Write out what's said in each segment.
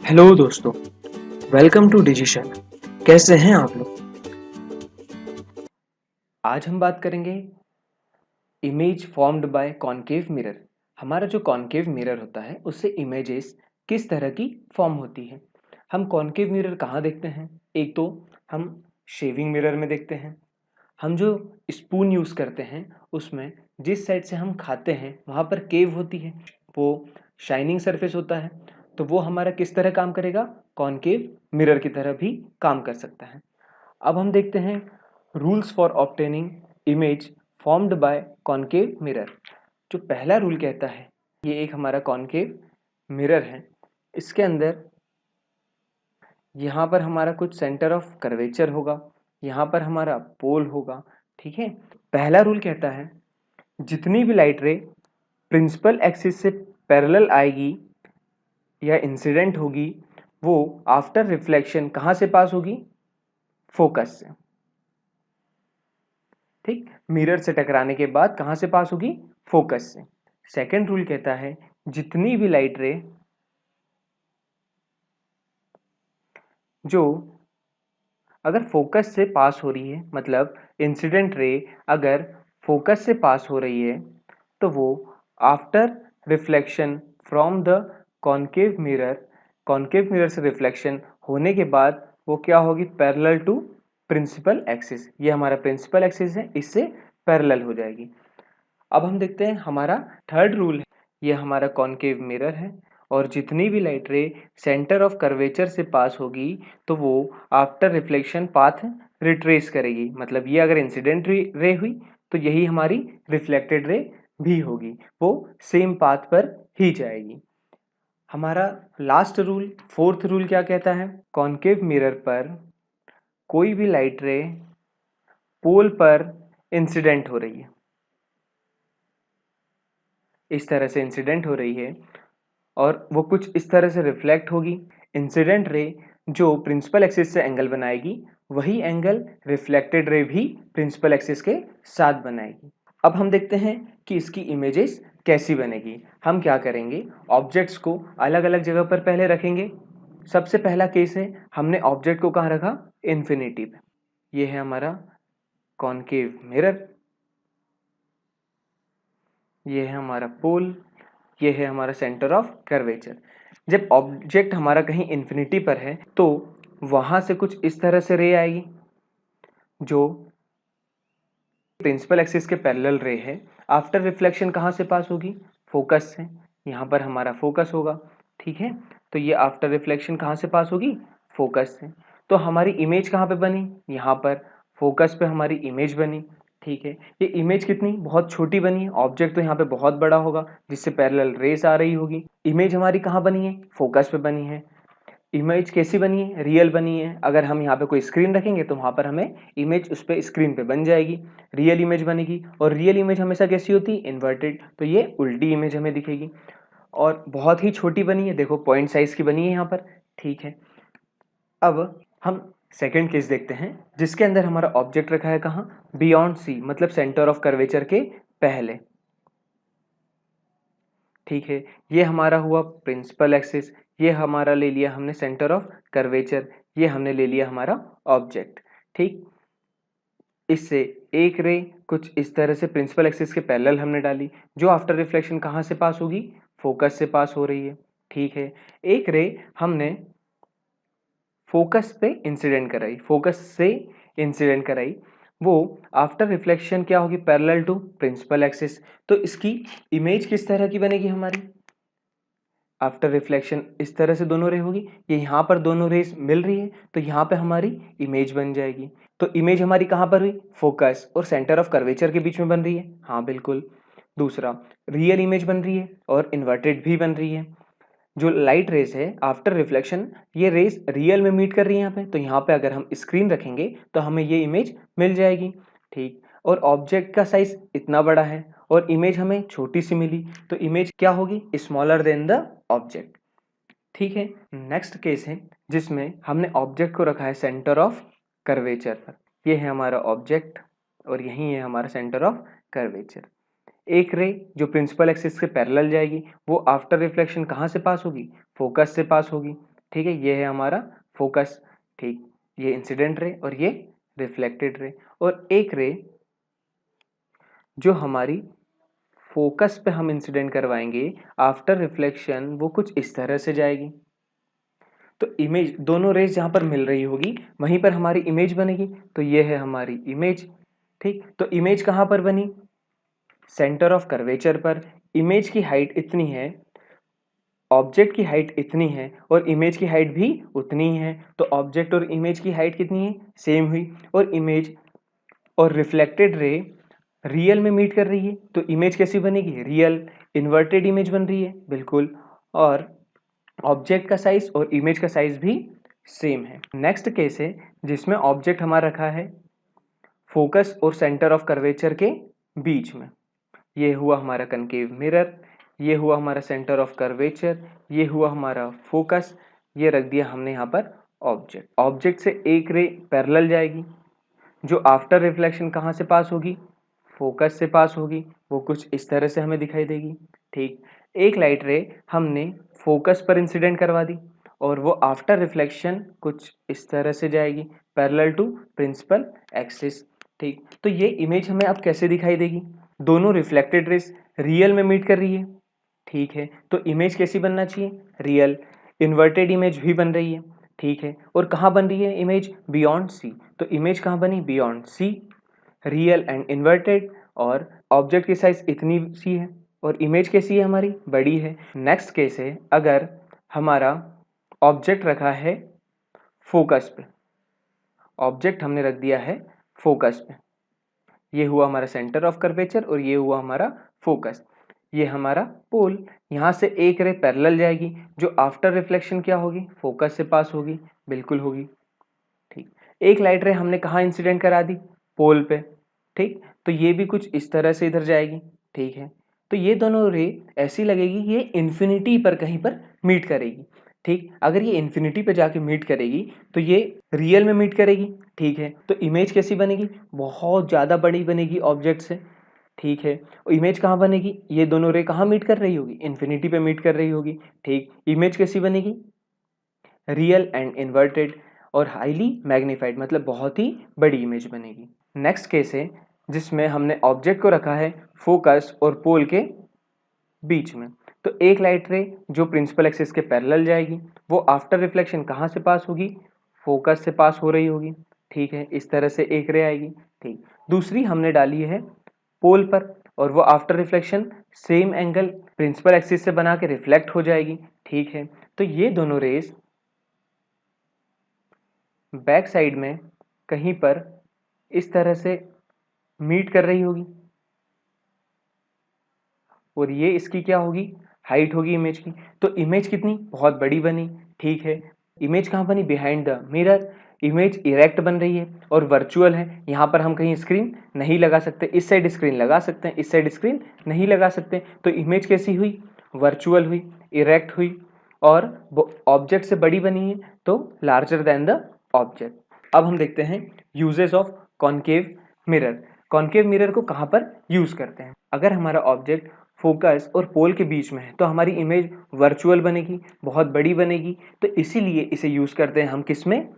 Hello दोस्तों, welcome to डिजिशन। कैसे हैं आप लोग? आज हम बात करेंगे image formed by concave mirror. हमारा जो कॉनकेव मिरर होता है उससे इमेजेस किस तरह की फॉर्म होती है। हम कॉनकेव मिरर कहाँ देखते हैं? एक तो हम शेविंग मिरर में देखते हैं। हम जो स्पून यूज़ करते हैं उसमें जिस साइड से हम खाते हैं वहाँ पर केव होती है, वो शाइनिंग सरफेस होता है, तो वो हमारा किस तरह काम करेगा? कॉनकेव मिरर की तरह भी काम कर सकता है। अब हम देखते हैं rules for obtaining image formed by concave mirror. जो पहला रूल कहता है, ये एक हमारा कॉनकेव मिरर है, इसके अंदर यहाँ पर हमारा कुछ सेंटर ऑफ कर्वेचर होगा, यहाँ पर हमारा पोल होगा। ठीक है, पहला रूल कहता है जितनी भी लाइट रे प्रिंसिपल एक्सिस से पैरेलल आएगी या इंसिडेंट होगी वो आफ्टर रिफ्लेक्शन कहाँ से पास होगी? फोकस से। ठीक, मिरर से टकराने के बाद कहाँ से पास होगी? फोकस से। सेकेंड रूल कहता है जितनी भी लाइट रे जो अगर फोकस से पास हो रही है, मतलब इंसिडेंट रे अगर फोकस से पास हो रही है, तो वो after reflection from the concave mirror से रिफ्लेक्शन होने के बाद वो क्या होगी? Parallel to principal axis. ये हमारा प्रिंसिपल एक्सिस है, इससे पैरेलल हो जाएगी। अब हम देखते हैं हमारा थर्ड रूल है। ये हमारा कॉनकेव मिरर है और जितनी भी लाइट रे सेंटर ऑफ कर्वेचर से पास होगी तो वो आफ्टर रिफ्लेक्शन पाथ रिट्रेस करेगी। मतलब ये अगर इंसिडेंट रे हुई तो यही हमारी रिफ्लेक्टेड रे भी होगी, वो सेम पाथ पर ही जाएगी। हमारा लास्ट रूल, फोर्थ रूल क्या कहता है? कॉनकेव मिरर पर कोई भी लाइट रे पोल पर इंसिडेंट हो रही है, इस तरह से इंसिडेंट हो रही है और वो कुछ इस तरह से रिफ्लेक्ट होगी। इंसिडेंट रे जो प्रिंसिपल एक्सिस से एंगल बनाएगी वही एंगल रिफ्लेक्टेड रे भी प्रिंसिपल एक्सिस के साथ बनाएगी। अब हम देखते हैं कि इसकी इमेजेस कैसी बनेगी। हम क्या करेंगे, ऑब्जेक्ट्स को अलग अलग जगह पर पहले रखेंगे। सबसे पहला केस है, हमने ऑब्जेक्ट को कहाँ रखा? इन्फिनिटी पे। ये है हमारा कॉनकेव मिरर, ये है हमारा पोल, ये है हमारा सेंटर ऑफ कर्वेचर। जब ऑब्जेक्ट हमारा कहीं इन्फिनिटी पर है तो वहां से कुछ इस तरह से रे आएगी जो प्रिंसिपल एक्सिस के पैरेलल रे है। आफ्टर रिफ्लेक्शन कहाँ से पास होगी? फोकस से। यहाँ पर हमारा फोकस होगा। ठीक है, तो ये आफ्टर रिफ्लेक्शन कहाँ से पास होगी? फोकस से। तो हमारी इमेज कहाँ पे बनी? यहाँ पर फोकस पे हमारी इमेज बनी। ठीक है, ये इमेज कितनी बहुत छोटी बनी है, ऑब्जेक्ट तो यहाँ पे बहुत बड़ा होगा जिससे पैरेलल रेस आ रही होगी। इमेज हमारी कहाँ बनी है? फोकस पे बनी है। इमेज कैसी बनी है? रियल बनी है। अगर हम यहाँ पे कोई स्क्रीन रखेंगे तो वहाँ पर हमें इमेज उस पर स्क्रीन पे बन जाएगी, रियल इमेज बनेगी। और रियल इमेज हमेशा कैसी होती है? इन्वर्टेड, तो ये उल्टी इमेज हमें दिखेगी। और बहुत ही छोटी बनी है, देखो पॉइंट साइज की बनी है यहाँ पर। ठीक है, अब हम सेकेंड केस देखते हैं जिसके अंदर हमारा ऑब्जेक्ट रखा है कहाँ? बियॉन्ड सी, मतलब सेंटर ऑफ कर्वेचर के पहले। ठीक है, ये हमारा हुआ प्रिंसिपल एक्सिस, ये हमारा ले लिया हमने सेंटर ऑफ कर्वेचर, ये हमने ले लिया हमारा ऑब्जेक्ट। ठीक, इससे एक रे कुछ इस तरह से प्रिंसिपल एक्सिस के पैरेलल हमने डाली, जो आफ्टर रिफ्लेक्शन कहाँ से पास होगी? फोकस से पास हो रही है। ठीक है, एक रे हमने फोकस पे इंसिडेंट कराई, फोकस से इंसिडेंट कराई, वो आफ्टर रिफ्लेक्शन क्या होगी? Parallel to principal axis. तो इसकी इमेज किस तरह की बनेगी हमारी? आफ्टर रिफ्लेक्शन इस तरह से दोनों रे होगी, ये यहाँ पर दोनों रेस मिल रही है तो यहाँ पे हमारी इमेज बन जाएगी। तो इमेज हमारी कहाँ पर हुई? फोकस और सेंटर ऑफ कर्वेचर के बीच में बन रही है। हाँ बिल्कुल। दूसरा, रियल इमेज बन रही है और इन्वर्टेड भी बन रही है। जो लाइट रेस है आफ्टर रिफ्लेक्शन, ये रेस रियल में मीट कर रही है यहाँ पे, तो यहाँ पे अगर हम स्क्रीन रखेंगे तो हमें ये इमेज मिल जाएगी। ठीक, और ऑब्जेक्ट का साइज इतना बड़ा है और इमेज हमें छोटी सी मिली, तो इमेज क्या होगी? Smaller than the object. ठीक है, नेक्स्ट केस है जिसमें हमने ऑब्जेक्ट को रखा है सेंटर ऑफ कर्वेचर पर। ये है हमारा ऑब्जेक्ट और यही है हमारा सेंटर ऑफ कर्वेचर। एक रे जो प्रिंसिपल एक्सिस के पैरेलल जाएगी वो आफ्टर रिफ्लेक्शन कहाँ से पास होगी? फोकस से पास होगी। ठीक है, ये है हमारा फोकस। ठीक, ये इंसिडेंट रे और ये रिफ्लेक्टेड रे। और एक रे जो हमारी फोकस पे हम इंसिडेंट करवाएंगे, आफ्टर रिफ्लेक्शन वो कुछ इस तरह से जाएगी। तो इमेज, दोनों रेज जहाँ पर मिल रही होगी वहीं पर हमारी इमेज बनेगी। तो ये है हमारी इमेज। ठीक, तो इमेज कहाँ पर बनी? सेंटर ऑफ कर्वेचर पर। इमेज की हाइट इतनी है, ऑब्जेक्ट की हाइट इतनी है और इमेज की हाइट भी उतनी ही है। तो ऑब्जेक्ट और इमेज की हाइट कितनी है? सेम हुई। और इमेज और रिफ्लेक्टेड रे रियल में मीट कर रही है, तो इमेज कैसी बनेगी? रियल इन्वर्टेड इमेज बन रही है, बिल्कुल। और ऑब्जेक्ट का साइज और इमेज का साइज भी सेम है। नेक्स्ट केस है जिसमें ऑब्जेक्ट हमारा रखा है फोकस और सेंटर ऑफ कर्वेचर के बीच में। ये हुआ हमारा कनकेव मिरर, ये हुआ हमारा सेंटर ऑफ कर्वेचर, ये हुआ हमारा फोकस, ये रख दिया हमने यहाँ पर ऑब्जेक्ट। ऑब्जेक्ट से एक रे पैरेलल जाएगी जो आफ्टर रिफ्लेक्शन कहाँ से पास होगी? फोकस से पास होगी। वो कुछ इस तरह से हमें दिखाई देगी। ठीक, एक लाइट रे हमने फोकस पर इंसिडेंट करवा दी और वो आफ्टर रिफ्लेक्शन कुछ इस तरह से जाएगी पैरेलल टू प्रिंसिपल एक्सिस। ठीक, तो ये इमेज हमें अब कैसे दिखाई देगी? दोनों रिफ्लेक्टेड रेस रियल में मीट कर रही है। ठीक है, तो इमेज कैसी बनना चाहिए? रियल। इन्वर्टेड इमेज भी बन रही है। ठीक है, और कहाँ बन रही है इमेज? बियॉन्ड सी। तो इमेज कहाँ बनी? Beyond C, real and inverted. और ऑब्जेक्ट की साइज इतनी सी है और इमेज कैसी है हमारी? बड़ी है। नेक्स्ट केस है, अगर हमारा ऑब्जेक्ट रखा है फोकस पे, ऑब्जेक्ट हमने रख दिया है फोकस पे, ये हुआ हमारा सेंटर ऑफ कर्वेचर और ये हुआ हमारा फोकस। ये हमारा पोल, यहाँ से एक रे पैरेलल जाएगी जो आफ्टर रिफ्लेक्शन क्या होगी? फोकस से पास होगी, बिल्कुल होगी। ठीक, एक लाइट रे हमने कहाँ इंसिडेंट करा दी? पोल पे। ठीक, तो ये भी कुछ इस तरह से इधर जाएगी। ठीक है, तो ये दोनों रे ऐसी लगेगी ये इन्फिनिटी पर कहीं पर मीट करेगी। ठीक, अगर ये इन्फिनिटी पे जाके मीट करेगी तो ये रियल में मीट करेगी। ठीक है, तो इमेज कैसी बनेगी? बहुत ज़्यादा बड़ी बनेगी ऑब्जेक्ट से। ठीक है, और इमेज कहाँ बनेगी? ये दोनों रे कहाँ मीट कर रही होगी? इन्फिनिटी पे मीट कर रही होगी। ठीक, इमेज कैसी बनेगी? रियल एंड इन्वर्टेड और हाईली मैग्नीफाइड, मतलब बहुत ही बड़ी इमेज बनेगी। नेक्स्ट केस है जिसमें हमने ऑब्जेक्ट को रखा है फोकस और पोल के बीच में। तो एक लाइट रे जो प्रिंसिपल एक्सिस के पैरेलल जाएगी वो आफ्टर रिफ्लेक्शन कहाँ से पास होगी? फोकस से पास हो रही होगी। ठीक है, इस तरह से एक रे आएगी। ठीक, दूसरी हमने डाली है पोल पर और वो after reflection same angle principal axis से बना के रिफ्लेक्ट हो जाएगी। ठीक है, तो ये दोनों रेज बैक साइड में कहीं पर इस तरह से मीट कर रही होगी और ये इसकी क्या होगी? हाइट होगी इमेज की। तो इमेज कितनी? बहुत बड़ी बनी। ठीक है, इमेज कहाँ बनी? Behind the mirror. Image erect बन रही है और वर्चुअल है। यहाँ पर हम कहीं स्क्रीन नहीं लगा सकते, इस साइड स्क्रीन लगा सकते हैं, इस साइड स्क्रीन नहीं लगा सकते। तो इमेज कैसी हुई? वर्चुअल हुई, इरेक्ट हुई और ऑब्जेक्ट से बड़ी बनी है तो लार्जर देन द ऑब्जेक्ट। अब हम देखते हैं uses of concave mirror. Concave mirror को कहाँ पर यूज करते हैं? अगर हमारा ऑब्जेक्ट फोकस और पोल के बीच में है तो हमारी इमेज वर्चुअल बनेगी, बहुत बड़ी बनेगी। तो इसीलिए इसे यूज करते हैं हम किस में?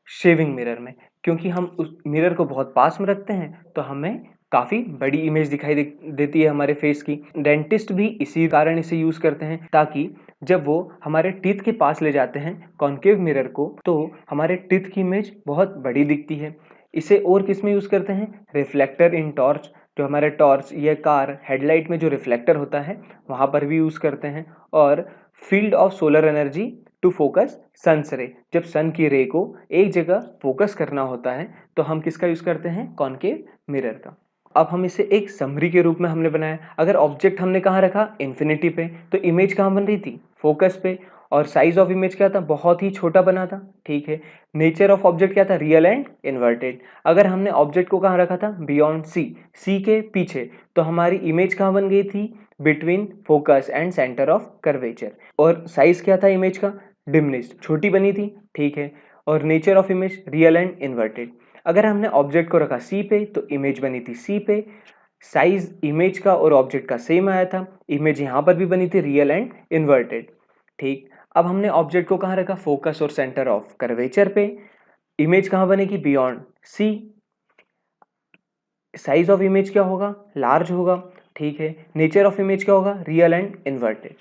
शेविंग मिरर में। क्योंकि हम उस मिरर को बहुत पास में रखते हैं तो हमें काफ़ी बड़ी इमेज दिखाई देती है हमारे फेस की। डेंटिस्ट भी इसी कारण इसे यूज़ करते हैं ताकि जब वो हमारे टीथ के पास ले जाते हैं कॉन्केव मिरर को तो हमारे टीथ की इमेज बहुत बड़ी दिखती है। इसे और किस में यूज़ करते हैं? रिफ्लेक्टर इन टॉर्च, जो हमारे टॉर्च या कार हेडलाइट में जो रिफ्लेक्टर होता है वहाँ पर भी यूज़ करते हैं। और field of solar energy to focus sun's ray, जब सन की रे को एक जगह फोकस करना होता है तो हम किसका यूज करते हैं? कॉनकेव मिरर का। अब हम इसे एक समरी के रूप में हमने बनाया। अगर ऑब्जेक्ट हमने कहाँ रखा? इन्फिनिटी पे, तो इमेज कहाँ बन रही थी? फोकस पे। और साइज ऑफ इमेज क्या था? बहुत ही छोटा बना था। ठीक है, नेचर ऑफ ऑब्जेक्ट क्या था? Real and inverted. अगर हमने ऑब्जेक्ट को कहाँ रखा था? बियॉन्ड सी, सी के पीछे, तो हमारी इमेज कहाँ बन गई थी? Between focus and centre of curvature. और साइज क्या था इमेज का? डिमिनिश्ड, छोटी बनी थी। ठीक है, और nature of image real and inverted. अगर हमने ऑब्जेक्ट को रखा सी पे तो इमेज बनी थी सी पे, साइज इमेज का और ऑब्जेक्ट का सेम आया था, इमेज यहाँ पर भी बनी थी रियल एंड इन्वर्टेड। ठीक, अब हमने ऑब्जेक्ट को कहाँ रखा, फोकस और सेंटर ऑफ कर्वेचर पे। इमेज कहाँ बनेगी, beyond C. Size of image क्या होगा, लार्ज होगा, ठीक है। नेचर ऑफ इमेज क्या होगा, रियल एंड इन्वर्टेड।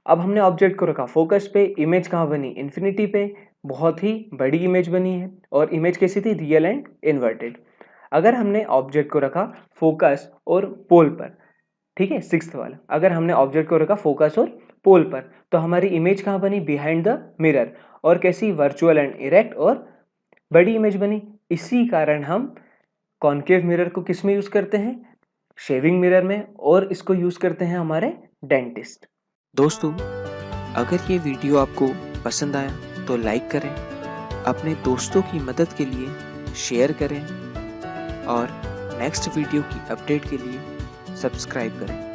अब हमने ऑब्जेक्ट को रखा फोकस पे, इमेज कहाँ बनी, इन्फिनिटी पे, बहुत ही बड़ी इमेज बनी है। और इमेज कैसी थी, रियल एंड इन्वर्टेड। अगर हमने ऑब्जेक्ट को रखा फोकस और पोल पर, ठीक है, सिक्स्थ वाला, अगर हमने ऑब्जेक्ट को रखा फोकस और पोल पर, तो हमारी इमेज कहाँ बनी, बिहाइंड द मिरर, और कैसी, वर्चुअल एंड इरेक्ट और बड़ी इमेज बनी। इसी कारण हम कॉन्केव मिरर को किस में यूज करते हैं, शेविंग मिरर में, और इसको यूज करते हैं हमारे डेंटिस्ट। दोस्तों, अगर ये वीडियो आपको पसंद आया तो लाइक करें, अपने दोस्तों की मदद के लिए शेयर करें और नेक्स्ट वीडियो की अपडेट के लिए सब्सक्राइब करें।